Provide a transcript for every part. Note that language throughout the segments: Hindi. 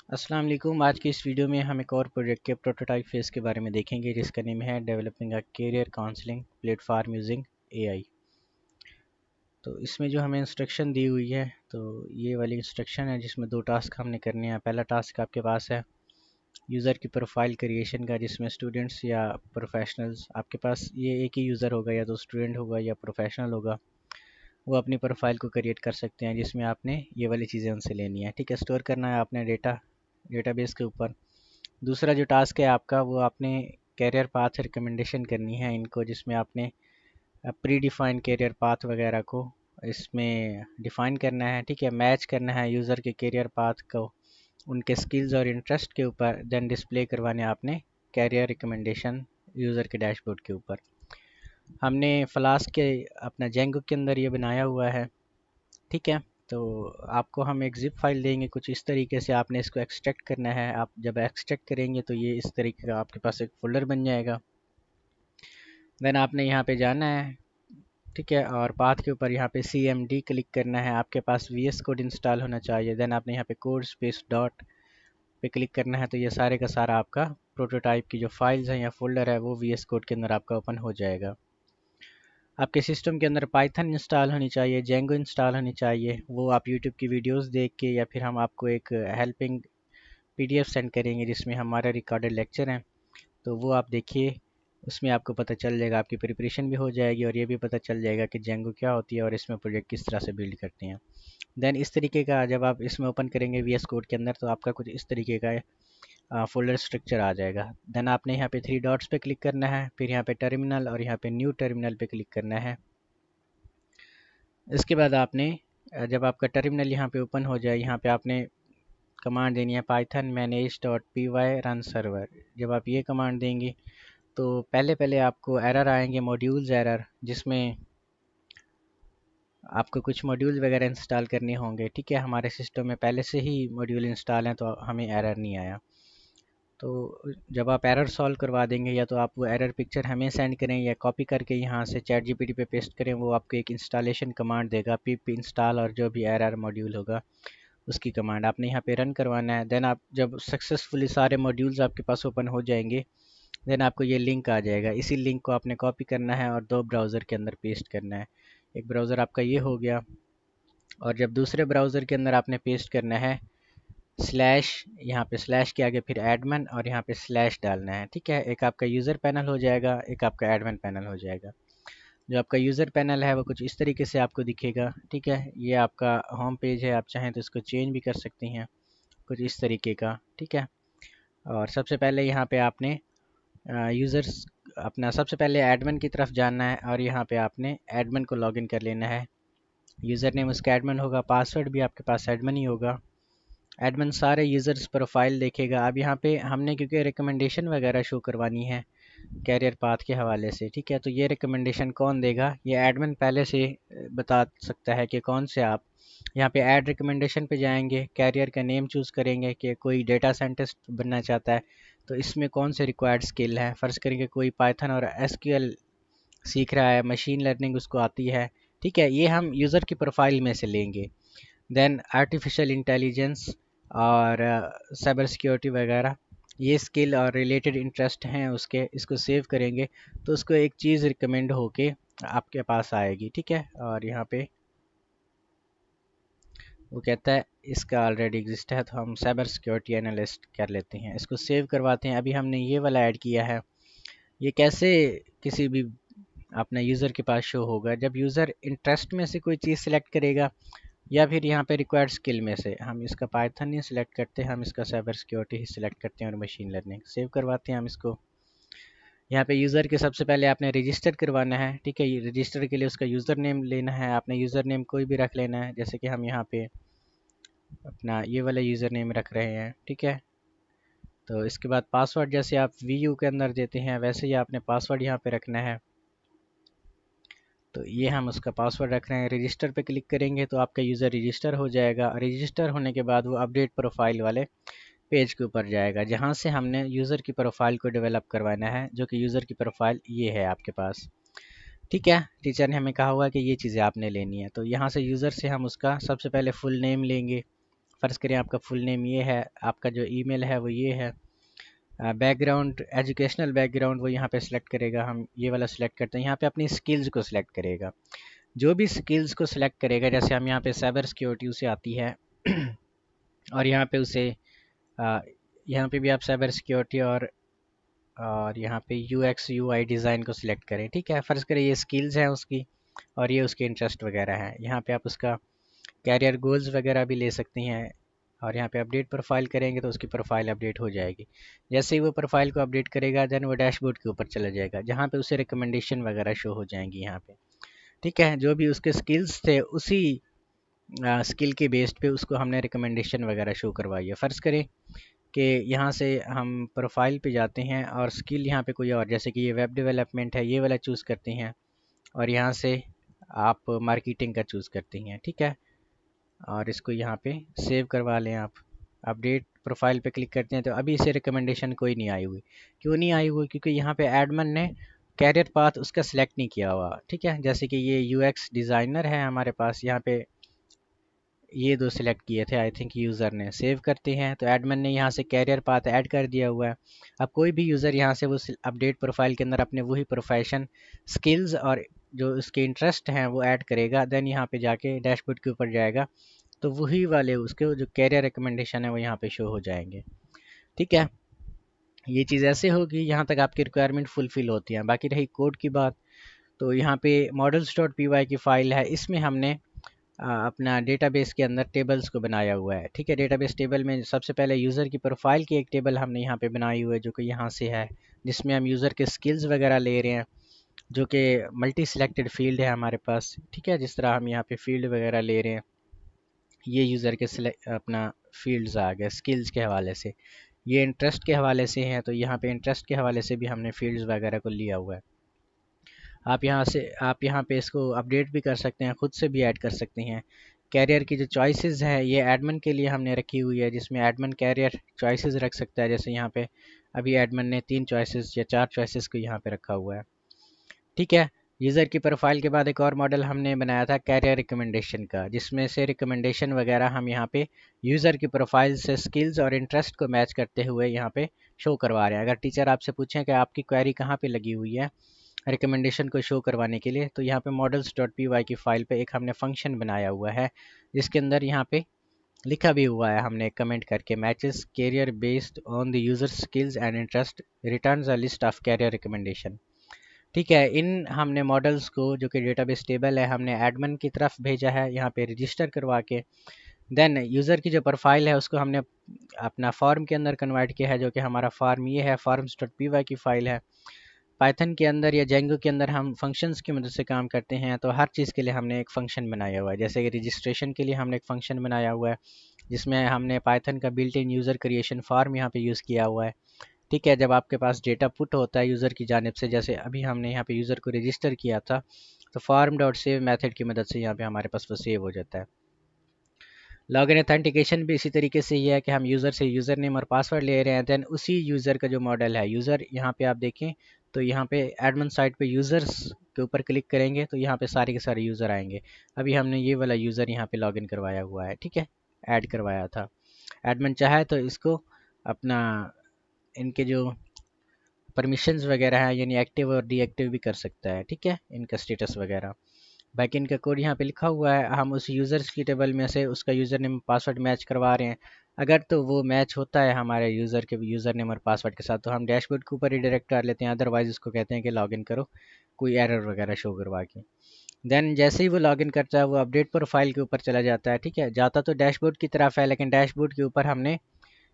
अस्सलाम वालेकुम। आज की इस वीडियो में हम एक और प्रोजेक्ट के प्रोटोटाइप फेज़ के बारे में देखेंगे जिसका नेम है developing a career counselling platform using AI. तो इसमें जो हमें इंस्ट्रक्शन दी हुई है तो ये वाली इंस्ट्रक्शन है जिसमें दो टास्क हमने करने हैं। पहला टास्क आपके पास है यूज़र की प्रोफाइल क्रिएशन का, जिसमें स्टूडेंट्स या प्रोफेशनल्स, आपके पास ये एक ही यूज़र होगा, या तो स्टूडेंट होगा या प्रोफेशनल होगा, वो अपनी प्रोफाइल को क्रिएट कर सकते हैं जिसमें आपने ये वाली चीज़ें उनसे लेनी है। ठीक है, स्टोर करना है आपने डेटाबेस के ऊपर। दूसरा जो टास्क है आपका, वो आपने कैरियर पाथ रिकमेंडेशन करनी है इनको, जिसमें आपने प्री डिफाइंड कैरियर पाथ वगैरह को इसमें डिफ़ाइन करना है। ठीक है, मैच करना है यूज़र के कैरियर पाथ को उनके स्किल्स और इंटरेस्ट के ऊपर, देन डिस्प्ले करवाने आपने कैरियर रिकमेंडेशन यूज़र के डैशबोर्ड के ऊपर। हमने फ्लास्क के अपना जेंगो के अंदर ये बनाया हुआ है। ठीक है, तो आपको हम एक ज़िप फाइल देंगे कुछ इस तरीके से, आपने इसको एक्सट्रैक्ट करना है। आप जब एक्सट्रैक्ट करेंगे तो ये इस तरीके का आपके पास एक फ़ोल्डर बन जाएगा। देन आपने यहाँ पे जाना है, ठीक है, और पाथ के ऊपर यहाँ पे CMD क्लिक करना है। आपके पास VS कोड इंस्टॉल होना चाहिए। देन आपने यहाँ पे कोड स्पेस डॉट पे क्लिक करना है, तो ये सारे का सारा आपका प्रोटोटाइप की जो फाइल्स हैं या फोल्डर है वो VS कोड के अंदर आपका ओपन हो जाएगा। आपके सिस्टम के अंदर पाइथन इंस्टॉल होनी चाहिए, जेंगो इंस्टॉल होनी चाहिए। वो आप यूट्यूब की वीडियोस देख के, या फिर हम आपको एक हेल्पिंग PDF सेंड करेंगे जिसमें हमारा रिकॉर्डेड लेक्चर हैं, तो वो आप देखिए। उसमें आपको पता चल जाएगा, आपकी प्रिपरेशन भी हो जाएगी और ये भी पता चल जाएगा कि जेंगो क्या होती है और इसमें प्रोजेक्ट किस तरह से बिल्ड करते हैं। देन इस तरीके का जब आप इसमें ओपन करेंगे VS कोड के अंदर, तो आपका कुछ इस तरीके का फोल्डर स्ट्रक्चर आ जाएगा। देन आपने यहाँ पे 3 डॉट्स पे क्लिक करना है, फिर यहाँ पे टर्मिनल और यहाँ पे न्यू टर्मिनल पे क्लिक करना है। इसके बाद आपने जब आपका टर्मिनल यहाँ पे ओपन हो जाए, यहाँ पे आपने कमांड देनी है पाइथन manage.py रन सर्वर। जब आप ये कमांड देंगे तो पहले पहले आपको एरर आएंगे, मॉड्यूल्स एरर, जिसमें आपको कुछ मॉड्यूल वगैरह इंस्टॉल करने होंगे। ठीक है, हमारे सिस्टम में पहले से ही मॉड्यूल इंस्टॉल हैं तो हमें एरर नहीं आया। तो जब आप एरर सॉल्व करवा देंगे, या तो आप वो एरर पिक्चर हमें सेंड करें या कॉपी करके यहाँ से ChatGPT पे पेस्ट करें, वो आपको एक इंस्टॉलेशन कमांड देगा pip इंस्टॉल, और जो भी एरर मॉड्यूल होगा उसकी कमांड आपने यहाँ पे रन करवाना है। देन आप जब सक्सेसफुली सारे मॉड्यूल्स आपके पास ओपन हो जाएंगे, देन आपको ये लिंक आ जाएगा। इसी लिंक को आपने कॉपी करना है और दो ब्राउज़र के अंदर पेस्ट करना है। एक ब्राउज़र आपका ये हो गया, और जब दूसरे ब्राउज़र के अंदर आपने पेस्ट करना है स्लैश, यहाँ पे स्लैश के आगे फिर एडमिन और यहाँ पे स्लैश डालना है। ठीक है, एक आपका यूज़र पैनल हो जाएगा, एक आपका एडमिन पैनल हो जाएगा। जो आपका यूज़र पैनल है वो कुछ इस तरीके से आपको दिखेगा। ठीक है, ये आपका होम पेज है, आप चाहें तो इसको चेंज भी कर सकती हैं कुछ इस तरीके का। ठीक है, और सबसे पहले यहाँ पे आपने यूज़र्स अपना सबसे पहले एडमिन की तरफ जाना है, और यहाँ पे आपने एडमिन को लॉगिन कर लेना है। यूज़र नेम उसका एडमिन होगा, पासवर्ड भी आपके पास एडमिन ही होगा। एडमिन सारे यूज़र्स प्रोफाइल देखेगा। अब यहाँ पे हमने क्योंकि रिकमेंडेशन वगैरह शो करवानी है कैरियर पाथ के हवाले से, ठीक है, तो ये रिकमेंडेशन कौन देगा, ये एडमिन पहले से बता सकता है कि कौन से आप यहाँ पे ऐड रिकमेंडेशन पे जाएंगे, कैरियर का नेम चूज़ करेंगे कि कोई डेटा साइंटिस्ट बनना चाहता है तो इसमें कौन से रिक्वायर्ड स्किल हैं। फ़र्ज़ करेंगे कोई पाइथन और SQL सीख रहा है, मशीन लर्निंग उसको आती है। ठीक है, ये हम यूज़र की प्रोफाइल में से लेंगे। देन आर्टिफिशियल इंटेलिजेंस और साइबर सिक्योरिटी वगैरह, ये स्किल और रिलेटेड इंटरेस्ट हैं उसके, इसको सेव करेंगे तो उसको एक चीज़ रिकमेंड होके आपके पास आएगी। ठीक है, और यहाँ पे वो कहता है इसका ऑलरेडी एग्जिस्ट है, तो हम साइबर सिक्योरिटी एनालिस्ट कर लेते हैं, इसको सेव करवाते हैं। अभी हमने ये वाला ऐड किया है। ये कैसे किसी भी अपना यूज़र के पास शो होगा, जब यूज़र इंटरेस्ट में से कोई चीज़ सेलेक्ट करेगा, या फिर यहाँ पे रिक्वायर्ड स्किल में से। हम इसका पाइथन नहीं सिलेक्ट करते, हम इसका साइबर सिक्योरिटी ही सिलेक्ट करते हैं और मशीन लर्निंग सेव करवाते हैं हम इसको। यहाँ पे यूज़र के सबसे पहले आपने रजिस्टर करवाना है। ठीक है, रजिस्टर के लिए उसका यूज़र नेम लेना है, आपने यूज़र नेम कोई भी रख लेना है, जैसे कि हम यहाँ पे अपना ये वाला यूज़र नेम रख रहे हैं। ठीक है, तो इसके बाद पासवर्ड जैसे आप VU के अंदर देते हैं वैसे ही आपने पासवर्ड यहाँ पे रखना है। तो ये हम उसका पासवर्ड रख रहे हैं। रजिस्टर पे क्लिक करेंगे तो आपका यूज़र रजिस्टर हो जाएगा। रजिस्टर होने के बाद वो अपडेट प्रोफाइल वाले पेज के ऊपर जाएगा, जहाँ से हमने यूज़र की प्रोफाइल को डेवलप करवाना है, जो कि यूज़र की प्रोफाइल ये है आपके पास। ठीक है, टीचर ने हमें कहा हुआ कि ये चीज़ें आपने लेनी है, तो यहाँ से यूज़र से हम उसका सबसे पहले फुल नेम लेंगे, फ़र्ज़ करें आपका फुल नेम ये है, आपका जो ईमेल है वो ये है, बैकग्राउंड एजुकेशनल बैकग्राउंड वो यहाँ पे सिलेक्ट करेगा, हम ये वाला सिलेक्ट करते हैं। यहाँ पे अपनी स्किल्स को सिलेक्ट करेगा, जो भी स्किल्स को सिलेक्ट करेगा, जैसे हम यहाँ पे साइबर सिक्योरिटी उसे आती है और यहाँ पे उसे यहाँ पे भी आप साइबर सिक्योरिटी और यहाँ पे यूएक्स यूआई डिज़ाइन को सिलेक्ट करें। ठीक है, फ़र्ज़ करें ये स्किल्स हैं उसकी और ये उसके इंटरेस्ट वगैरह हैं। यहाँ पे आप उसका कैरियर गोल्स वगैरह भी ले सकती हैं और यहाँ पे अपडेट प्रोफाइल करेंगे तो उसकी प्रोफाइल अपडेट हो जाएगी। जैसे ही वो प्रोफाइल को अपडेट करेगा देन वो डैशबोर्ड के ऊपर चला जाएगा, जहाँ पे उसे रिकमेंडेशन वगैरह शो हो जाएंगी यहाँ पे। ठीक है, जो भी उसके स्किल्स थे उसी स्किल के बेस्ड पे उसको हमने रिकमेंडेशन वगैरह शो करवाई है। फ़र्ज़ करें कि यहाँ से हम प्रोफाइल पे जाते हैं और स्किल यहाँ पे कोई और, जैसे कि ये वेब डेवलपमेंट है, ये वाला चूज़ करते हैं और यहाँ से आप मार्केटिंग का चूज़ करती हैं। ठीक है, और इसको यहाँ पे सेव करवा लें आप। अपडेट प्रोफाइल पे क्लिक करते हैं तो अभी इसे रिकमेंडेशन कोई नहीं आई हुई। क्यों नहीं आई हुई? क्योंकि यहाँ पे एडमिन ने कैरियर पाथ उसका सिलेक्ट नहीं किया हुआ। ठीक है, जैसे कि ये यूएक्स डिज़ाइनर है हमारे पास, यहाँ पे ये दो सिलेक्ट किए थे आई थिंक यूज़र ने। सेव करते हैं तो एडमिन ने यहाँ से कैरियर पाथ ऐड कर दिया हुआ है। अब कोई भी यूज़र यहाँ से वो अपडेट प्रोफाइल के अंदर अपने वही प्रोफेशन स्किल्स और जो उसके इंटरेस्ट हैं वो ऐड करेगा, देन यहाँ पे जाके डैशबोर्ड के ऊपर जाएगा तो वही वाले उसके जो कैरियर रिकमेंडेशन है वो यहाँ पे शो हो जाएंगे। ठीक है, ये चीज़ ऐसे होगी, यहाँ तक आपकी रिक्वायरमेंट फुलफ़िल होती है। बाकी रही कोड की बात, तो यहाँ पे models.py की फ़ाइल है, इसमें हमने अपना डेटाबेस के अंदर टेबल्स को बनाया हुआ है। ठीक है, डेटाबेस टेबल में सबसे पहले यूज़र की प्रोफाइल की एक टेबल हमने यहाँ पे बनाई हुई है जो कि यहाँ से है, जिसमें हम यूज़र के स्किल्स वगैरह ले रहे हैं, जो कि मल्टी सिलेक्टेड फील्ड है हमारे पास। ठीक है, जिस तरह हम यहाँ पे फील्ड वगैरह ले रहे हैं, ये यूज़र के अपना फील्ड्स आ गए स्किल्स के हवाले से। ये इंटरेस्ट के हवाले से हैं तो यहाँ पे इंटरेस्ट के हवाले से भी हमने फील्ड्स वगैरह को लिया हुआ है। आप यहाँ पे इसको अपडेट भी कर सकते हैं, ख़ुद से भी ऐड कर सकते हैं। कैरियर की जो चॉइसेस है ये एडमिन के लिए हमने रखी हुई है, जिसमें एडमिन कैरियर चॉइसेस रख सकता है। जैसे यहाँ पे अभी एडमिन ने 3 चॉइसेस या 4 चॉइसेस को यहाँ पे रखा हुआ है। ठीक है, यूज़र की प्रोफाइल के बाद एक और मॉडल हमने बनाया था कैरियर रिकमेंडेशन का, जिसमें से रिकमेंडेशन वगैरह हम यहाँ पे यूज़र की प्रोफाइल से स्किल्स और इंटरेस्ट को मैच करते हुए यहाँ पे शो करवा रहे हैं। अगर टीचर आपसे पूछें कि आपकी क्वेरी कहाँ पे लगी हुई है रिकमेंडेशन को शो करवाने के लिए, तो यहाँ पे models.py की फ़ाइल पे एक हमने फंक्शन बनाया हुआ है, जिसके अंदर यहाँ पे लिखा भी हुआ है हमने कमेंट करके, matches career based on the user skills and interest returns a list of career recommendation. ठीक है, इन हमने मॉडल्स को जो कि डेटाबेस टेबल है हमने एडमिन की तरफ भेजा है यहाँ पे रजिस्टर करवा के। देन यूज़र की जो प्रोफाइल है उसको हमने अपना फॉर्म के अंदर कन्वर्ट किया है, जो कि हमारा फॉर्म ये है, forms.py की फ़ाइल है। पाइथन के अंदर या जेंगो के अंदर हम फंक्शंस की मदद से काम करते हैं, तो हर चीज़ के लिए हमने एक फ़ंक्शन बनाया हुआ है। जैसे कि रजिस्ट्रेशन के लिए हमने एक फ़ंक्शन बनाया हुआ है, जिसमें हमने पाइथन का built in user creation form यहाँ पे यूज़ किया हुआ है। ठीक है, जब आपके पास डेटा पुट होता है यूज़र की जानिब से, जैसे अभी हमने यहाँ पे यूज़र को रजिस्टर किया था, तो फॉर्म डॉट सेव मेथड की मदद से यहाँ पे हमारे पास वो सेव हो जाता है। लॉगिन अथेंटिकेशन भी इसी तरीके से ही है कि हम यूज़र से यूज़र नेम और पासवर्ड ले रहे हैं, देन उसी यूज़र का जो मॉडल है यूज़र, यहाँ पे आप देखें तो यहाँ पे एडमिन साइट पे यूज़र्स के ऊपर क्लिक करेंगे तो यहाँ पे सारे के सारे यूज़र आएंगे। अभी हमने ये वाला यूज़र यहाँ पे लॉगिन करवाया हुआ है। ठीक है, ऐड करवाया था। एडमिन चाहे तो इसको अपना इनके जो परमिशंस वगैरह हैं यानी एक्टिव और डीएक्टिव भी कर सकता है। ठीक है, इनका स्टेटस वगैरह। बैकएंड का कोड यहाँ पे लिखा हुआ है, हम उस यूज़र्स की टेबल में से उसका यूज़र नेम पासवर्ड मैच करवा रहे हैं। अगर तो वो मैच होता है हमारे यूज़र के यूज़र नेम और पासवर्ड के साथ तो हम डैशबोर्ड के ऊपर रिडायरेक्ट कर लेते हैं, अदरवाइज़ उसको कहते हैं कि लॉगिन करो कोई एरर वगैरह शो करवा के। देन जैसे ही वो लॉगिन करता है वो अपडेट प्रोफाइल के ऊपर चला जाता है। ठीक है, जाता तो डैशबोर्ड की तरफ है, लेकिन डैशबोर्ड के ऊपर हमने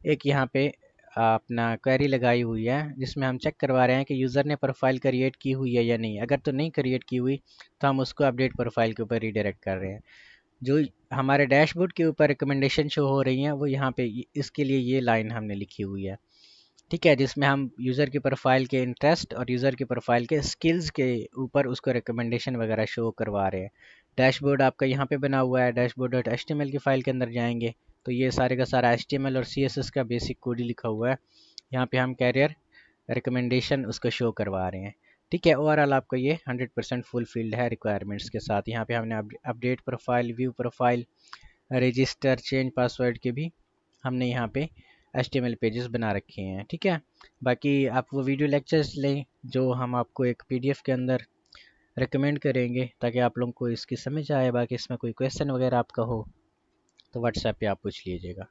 एक यहाँ पे अपना क्वेरी लगाई हुई है, जिसमें हम चेक करवा रहे हैं कि यूज़र ने प्रोफाइल क्रिएट की हुई है या नहीं। अगर तो नहीं क्रिएट की हुई तो हम उसको अपडेट प्रोफाइल के ऊपर रीडायरेक्ट कर रहे हैं। जो हमारे डैशबोर्ड के ऊपर रिकमेंडेशन शो हो रही हैं वो यहाँ पे इसके लिए ये लाइन हमने लिखी हुई है। ठीक है, जिसमें हम यूज़र की प्रोफाइल के इंटरेस्ट और यूज़र की प्रोफाइल के स्किल्स के ऊपर उसको रिकमेंडेशन वगैरह शो करवा रहे हैं। डैशबोर्ड आपका यहाँ पे बना हुआ है, dashboard.html की फ़ाइल के अंदर जाएंगे तो ये सारे का सारा HTML और CSS का बेसिक कोड ही लिखा हुआ है। यहाँ पे हम कैरियर रिकमेंडेशन उसको शो करवा रहे हैं। ठीक है, ओवरऑल आपको ये 100% फुल फील्ड है रिक्वायरमेंट्स के साथ। यहाँ पे हमने update profile, view profile, register change password के भी हमने यहाँ पे HTML पेजेस बना रखे हैं। ठीक है, बाकी आप वो वीडियो लेक्चर्स लें जो हम आपको एक PDF के अंदर रिकमेंड करेंगे ताकि आप लोगों को इसकी समझ आए। बाकी इसमें कोई क्वेश्चन वगैरह आपका हो तो व्हाट्सएप पे आप पूछ लीजिएगा।